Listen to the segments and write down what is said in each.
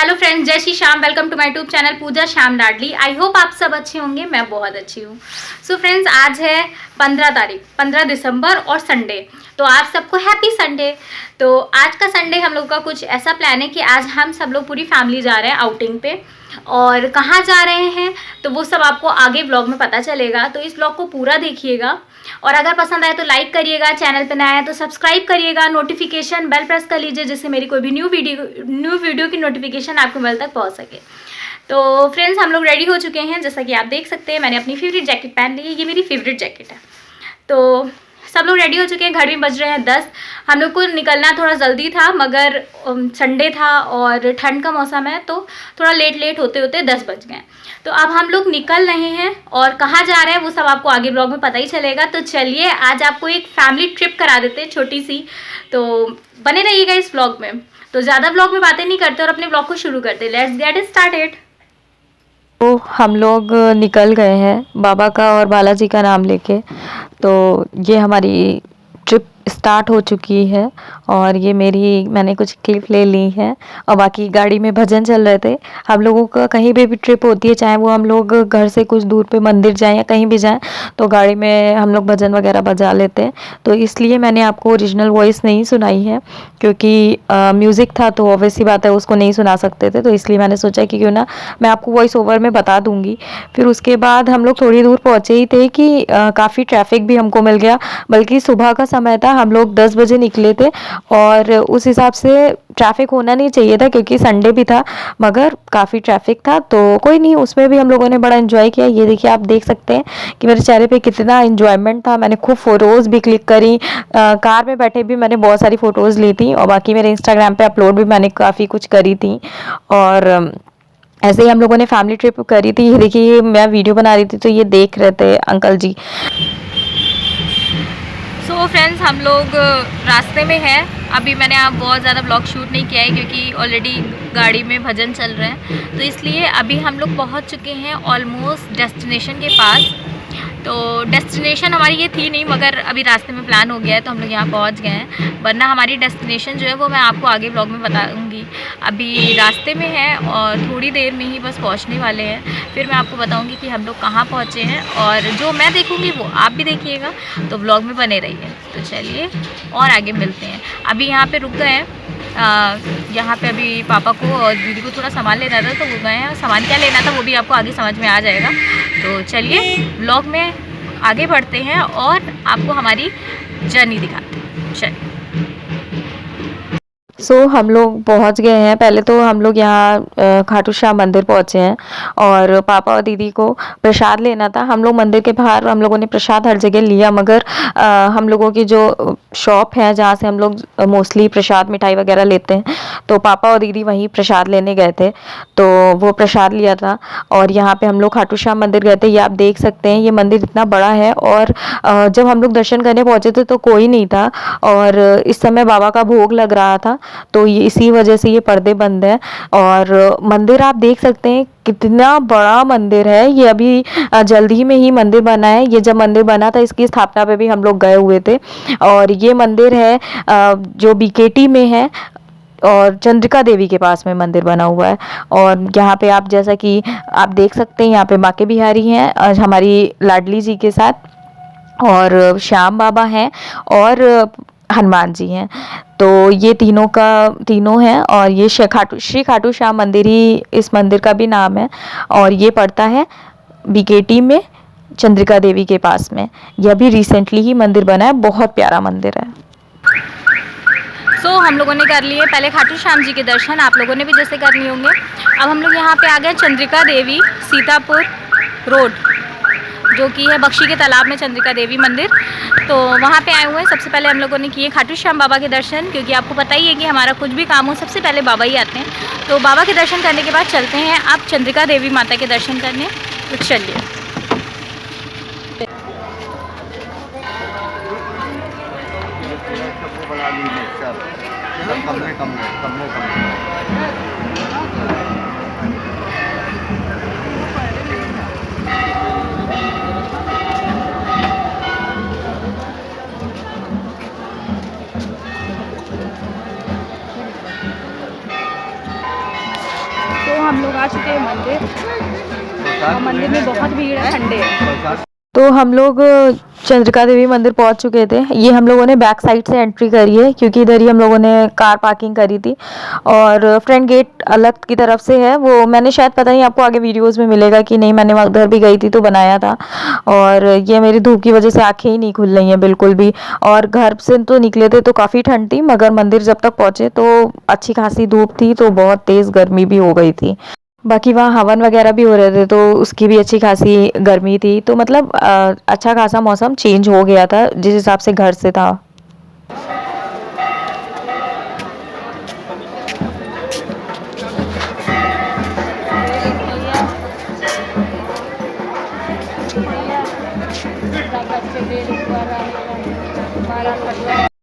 Hello friends, जय Shri Shyam. Welcome to my YouTube channel Pooja Shyam Ladli. I hope आप सब अच्छे होंगे। मैं बहुत अच्छी हूँ। सो फ्रेंड्स, आज है 15 दिसंबर और संडे। तो आप सबको हैप्पी संडे। तो आज का संडे हम लोग का कुछ ऐसा प्लान है कि आज हम सब लोग पूरी फैमिली जा रहे हैं आउटिंग पे। और कहाँ जा रहे हैं तो वो सब आपको आगे ब्लॉग में पता चलेगा। तो इस ब्लॉग को पूरा देखिएगा और अगर पसंद आए तो लाइक करिएगा, चैनल पे नया है तो सब्सक्राइब करिएगा, नोटिफिकेशन बेल प्रेस कर लीजिए जिससे मेरी कोई भी न्यू वीडियो की नोटिफिकेशन आपके मोबाइल तक पहुंच सके। तो फ्रेंड्स, हम लोग रेडी हो चुके हैं। जैसा कि आप देख सकते हैं, मैंने अपनी फेवरेट जैकेट पहन ली है। ये मेरी फेवरेट जैकेट है। तो सब लोग रेडी हो चुके हैं। घर में बज रहे हैं 10। हम लोग को निकलना थोड़ा जल्दी था मगर संडे था और ठंड का मौसम है तो थोड़ा लेट होते होते 10 बज गए। तो अब हम लोग निकल रहे हैं और कहाँ जा रहे हैं वो सब आपको आगे ब्लॉग में पता ही चलेगा। तो चलिए आज आपको एक फैमिली ट्रिप करा देते हैं, छोटी सी। तो बने रहिएगा इस ब्लॉग में। तो ज़्यादा ब्लॉग में बातें नहीं करते और अपने ब्लॉग को शुरू करते। Let's get started. तो हम लोग निकल गए हैं बाबा का और बालाजी का नाम लेके। तो ये हमारी ट्रिप स्टार्ट हो चुकी है और ये मैंने कुछ क्लिप ले ली हैं और बाकी गाड़ी में भजन चल रहे थे। हम लोगों का कहीं पे भी ट्रिप होती है, चाहे वो हम लोग घर से कुछ दूर पे मंदिर जाएं या कहीं भी जाएं, तो गाड़ी में हम लोग भजन वगैरह बजा लेते हैं। तो इसलिए मैंने आपको ओरिजिनल वॉइस नहीं सुनाई है क्योंकि म्यूज़िक था तो ऑब्वियस सी बात है उसको नहीं सुना सकते थे। तो इसलिए मैंने सोचा कि क्यों ना मैं आपको वॉइस ओवर में बता दूंगी। फिर उसके बाद हम लोग थोड़ी दूर पहुँचे ही थे कि काफ़ी ट्रैफिक भी हमको मिल गया। बल्कि सुबह का समय था, हम लोग 10 बजे निकले थे और उस हिसाब से ट्रैफिक होना नहीं चाहिए था क्योंकि संडे भी था, मगर काफ़ी ट्रैफिक था। तो कोई नहीं, उसमें भी हम लोगों ने बड़ा एंजॉय किया। ये देखिए, आप देख सकते हैं कि मेरे चेहरे पे कितना एंजॉयमेंट था। मैंने खूब फ़ोटोज़ भी क्लिक करी, कार में बैठे भी मैंने बहुत सारी फ़ोटोज़ ली थी और बाकी मेरे इंस्टाग्राम पे अपलोड भी मैंने काफ़ी कुछ करी थी। और ऐसे ही हम लोगों ने फैमिली ट्रिप करी थी। ये देखिए, मैं वीडियो बना रही थी तो ये देख रहे थे अंकल जी। सो फ्रेंड्स, हम लोग रास्ते में हैं। अभी मैंने आप बहुत ज़्यादा ब्लॉग शूट नहीं किया है क्योंकि ऑलरेडी गाड़ी में भजन चल रहे हैं। तो इसलिए अभी हम लोग पहुंच चुके हैं ऑलमोस्ट डेस्टिनेशन के पास। तो डेस्टिनेशन हमारी ये थी नहीं मगर अभी रास्ते में प्लान हो गया है तो हम लोग यहाँ पहुँच गए हैं। वरना हमारी डेस्टिनेशन जो है वो मैं आपको आगे ब्लॉग में बताऊँगी। अभी रास्ते में है और थोड़ी देर में ही बस पहुँचने वाले हैं। फिर मैं आपको बताऊँगी कि हम लोग कहाँ पहुँचे हैं और जो मैं देखूँगी वो आप भी देखिएगा। तो ब्लॉग में बने रहिए। तो चलिए और आगे मिलते हैं। अभी यहाँ पे रुक गए हैं। यहाँ पे अभी पापा को और दीदी को थोड़ा सामान लेना था तो वो गए हैं। सामान क्या लेना था वो भी आपको आगे समझ में आ जाएगा। तो चलिए ब्लॉग में आगे बढ़ते हैं और आपको हमारी जर्नी दिखाते हैं। चलिए। हम लोग पहुंच गए हैं। पहले तो हम लोग यहाँ खाटू श्याम मंदिर पहुंचे हैं और पापा और दीदी को प्रसाद लेना था। हम लोग मंदिर के बाहर हम लोगों ने प्रसाद हर जगह लिया, मगर हम लोगों की जो शॉप है जहाँ से हम लोग मोस्टली प्रसाद मिठाई वगैरह लेते हैं, तो पापा और दीदी वहीं प्रसाद लेने गए थे तो वो प्रसाद लिया था। और यहाँ पे हम लोग खाटू श्याम मंदिर गए थे। ये आप देख सकते हैं, ये मंदिर इतना बड़ा है और जब हम लोग दर्शन करने पहुंचे थे तो कोई नहीं था और इस समय बाबा का भोग लग रहा था, तो ये इसी वजह से ये पर्दे बंद हैं। और मंदिर आप देख सकते हैं कितना बड़ा मंदिर है। ये अभी जल्द ही में ही मंदिर बना है। ये जब मंदिर बना था इसकी स्थापना पे भी हम लोग गए हुए थे। और ये मंदिर है जो बीकेटी में है और चंद्रिका देवी के पास में मंदिर बना हुआ है। और यहाँ पे आप जैसा कि आप देख सकते हैं, यहाँ पे बांके बिहारी हैं हमारी लाडली जी के साथ, और श्याम बाबा हैं और हनुमान जी हैं। तो ये तीनों हैं और ये श्री खाटू श्याम मंदिर ही इस मंदिर का भी नाम है और ये पड़ता है बीकेटी में चंद्रिका देवी के पास में। यह भी रिसेंटली ही मंदिर बना है, बहुत प्यारा मंदिर है। हम लोगों ने कर लिए पहले खाटू श्याम जी के दर्शन, आप लोगों ने भी जैसे कर लिए होंगे। अब हम लोग यहाँ पे आ गए चंद्रिका देवी सीतापुर रोड, जो कि है बख्शी के तालाब में चंद्रिका देवी मंदिर। तो वहाँ पे आए हुए हैं। सबसे पहले हम लोगों ने किए खाटू श्याम बाबा के दर्शन, क्योंकि आपको पता ही है कि हमारा कुछ भी काम हो सबसे पहले बाबा ही आते हैं। तो बाबा के दर्शन करने के बाद चलते हैं आप चंद्रिका देवी माता के दर्शन करने। तो चलिए। हम लोग आ चुके हैं मंदिर और मंदिर में बहुत भीड़ है, संडे है। तो हम लोग चंद्रिका देवी मंदिर पहुंच चुके थे। ये हम लोगों ने बैक साइड से एंट्री करी है क्योंकि इधर ही हम लोगों ने कार पार्किंग करी थी और फ्रंट गेट अलग की तरफ से है। वो मैंने शायद, पता नहीं आपको आगे वीडियोस में मिलेगा कि नहीं, मैंने उधर भी गई थी तो बनाया था। और ये मेरी धूप की वजह से आंखें ही नहीं खुल रही हैं बिल्कुल भी। और घर से तो निकले थे तो काफ़ी ठंड थी, मगर मंदिर जब तक पहुँचे तो अच्छी खासी धूप थी, तो बहुत तेज़ गर्मी भी हो गई थी। बाकी वहाँ हवन वगैरह भी हो रहे थे तो उसकी भी अच्छी खासी गर्मी थी। तो मतलब अच्छा खासा मौसम चेंज हो गया था जिस हिसाब से घर से था।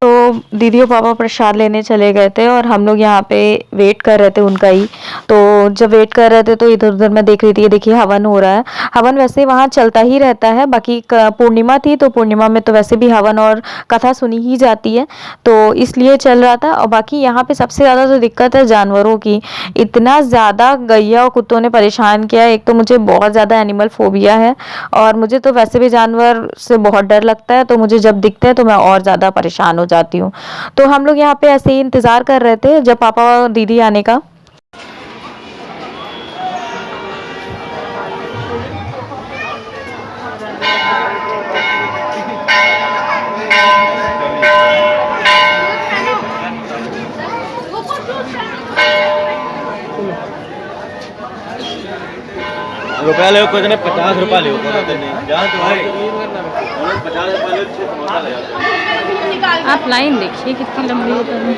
तो दीदी और पापा प्रसाद लेने चले गए थे और हम लोग यहाँ पे वेट कर रहे थे उनका ही। तो जब वेट कर रहे थे तो इधर उधर मैं देख रही थी, ये देखिए हवन हो रहा है। हवन वैसे वहाँ चलता ही रहता है, बाकी पूर्णिमा थी तो पूर्णिमा में तो वैसे भी हवन और कथा सुनी ही जाती है, तो इसलिए चल रहा था। और बाकी यहाँ पे सबसे ज़्यादा तो दिक्कत है जानवरों की। इतना ज़्यादा गैया और कुत्तों ने परेशान किया है। एक तो मुझे बहुत ज़्यादा एनिमल फोबिया है और मुझे तो वैसे भी जानवर से बहुत डर लगता है, तो मुझे जब दिखते हैं तो मैं और ज़्यादा परेशान हो जाती हूँ। तो हम लोग यहाँ पे ऐसे ही इंतज़ार कर रहे थे जब पापा और दीदी आने का। रुपया ले कोई ने 50 रुपया ले जान तो भाई 50 रुपया ले समोसा ले जाते। आप लाइन देखिए कितनी लंबी है।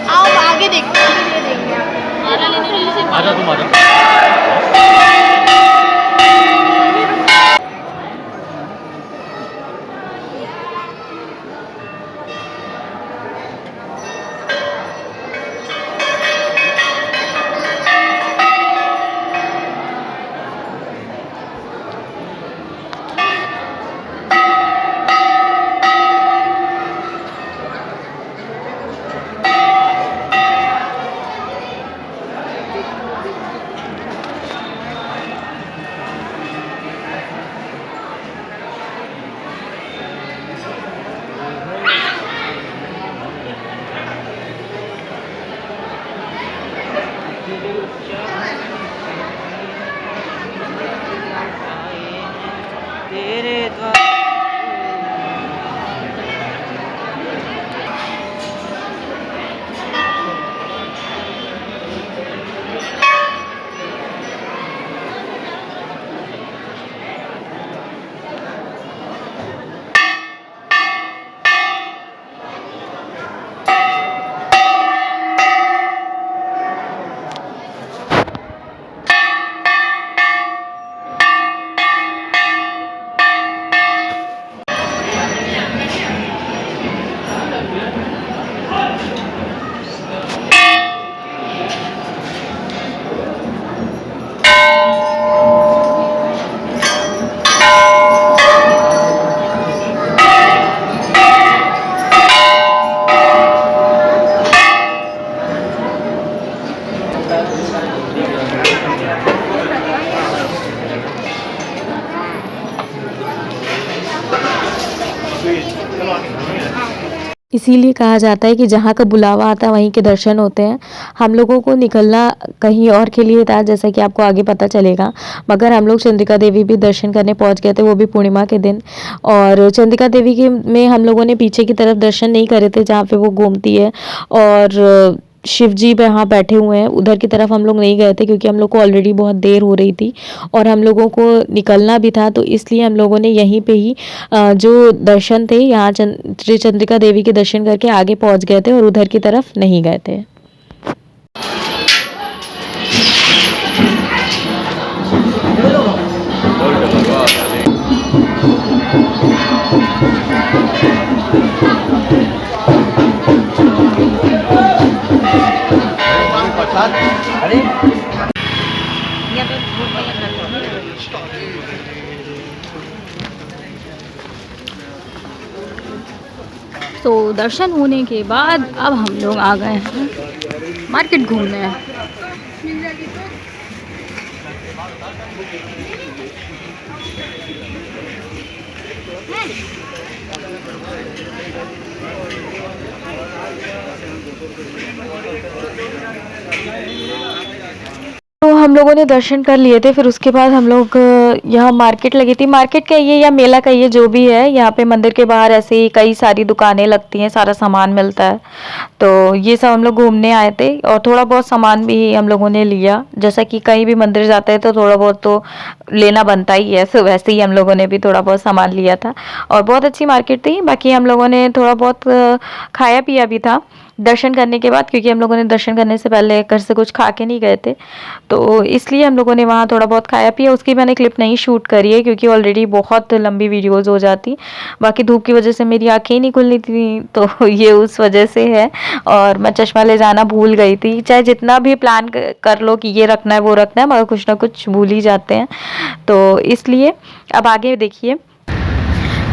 आओ आगे देखते हैं, आजा तुम आजा। इसीलिए कहा जाता है कि जहाँ का बुलावा आता है वहीं के दर्शन होते हैं। हम लोगों को निकलना कहीं और के लिए था, जैसा कि आपको आगे पता चलेगा, मगर हम लोग चंद्रिका देवी भी दर्शन करने पहुँच गए थे, वो भी पूर्णिमा के दिन। और चंद्रिका देवी के में हम लोगों ने पीछे की तरफ दर्शन नहीं करे थे जहाँ पे वो घूमती है, और शिव जी वहाँ बैठे हुए हैं, उधर की तरफ हम लोग नहीं गए थे क्योंकि हम लोग को ऑलरेडी बहुत देर हो रही थी और हम लोगों को निकलना भी था, तो इसलिए हम लोगों ने यहीं पे ही जो दर्शन थे यहाँ श्री चंद्रिका देवी के दर्शन करके आगे पहुँच गए थे और उधर की तरफ नहीं गए थे। बोल तो दर्शन होने के बाद अब हम लोग आ गए हैं मार्केट घूमने। तो हम लोगों ने दर्शन कर लिए थे, फिर उसके बाद हम लोग यहाँ मार्केट लगी थी, मार्केट कहिए या मेला कहिए जो भी है, यहाँ पे मंदिर के बाहर ऐसे ही कई सारी दुकानें लगती हैं, सारा सामान मिलता है। तो ये सब हम लोग घूमने आए थे और थोड़ा बहुत सामान भी हम लोगों ने लिया, जैसा कि कहीं भी मंदिर जाते हैं तो थोड़ा बहुत तो लेना बनता ही है, सो वैसे ही हम लोगों ने भी थोड़ा बहुत सामान लिया था और बहुत अच्छी मार्केट थी। बाकी हम लोगों ने थोड़ा बहुत खाया पिया भी था दर्शन करने के बाद, क्योंकि हम लोगों ने दर्शन करने से पहले घर से कुछ खा के नहीं गए थे, तो इसलिए हम लोगों ने वहाँ थोड़ा बहुत खाया पिया। उसकी मैंने क्लिप नहीं शूट करी है क्योंकि ऑलरेडी बहुत लंबी वीडियोस हो जाती, बाकी धूप की वजह से मेरी आंखें ही नहीं खुलनी थी, तो ये उस वजह से है। और मैं चश्मा ले जाना भूल गई थी, चाहे जितना भी प्लान कर लो कि ये रखना है वो रखना है, मगर कुछ ना कुछ भूल ही जाते हैं, तो इसलिए अब आगे देखिए।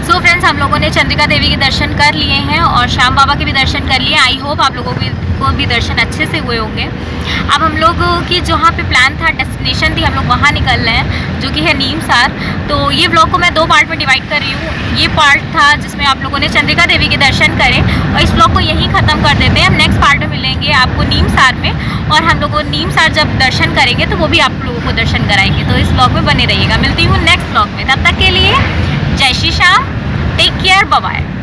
सो फ्रेंड्स, हम लोगों ने चंद्रिका देवी के दर्शन कर लिए हैं और श्याम बाबा के भी दर्शन कर लिए। आई होप आप लोगों को भी दर्शन अच्छे से हुए होंगे। अब हम लोगों की जहाँ पे प्लान था, डेस्टिनेशन थी, हम लोग वहाँ निकल रहे हैं, जो कि है नीमसार। तो ये व्लॉग को मैं 2 पार्ट में डिवाइड कर रही हूँ। ये पार्ट था जिसमें आप लोगों ने चंद्रिका देवी के दर्शन करें और इस व्लॉग को यहीं ख़त्म कर देते हैं। हम नेक्स्ट पार्ट में मिलेंगे आपको नीमसार में, और हम लोगों नीमसार जब दर्शन करेंगे तो वो भी आप लोगों को दर्शन कराएंगे। तो इस व्लॉग में बने रहिएगा। मिलती हूँ नेक्स्ट व्लॉग में, तब तक के लिए जय Shri Shyam, take care, bye bye.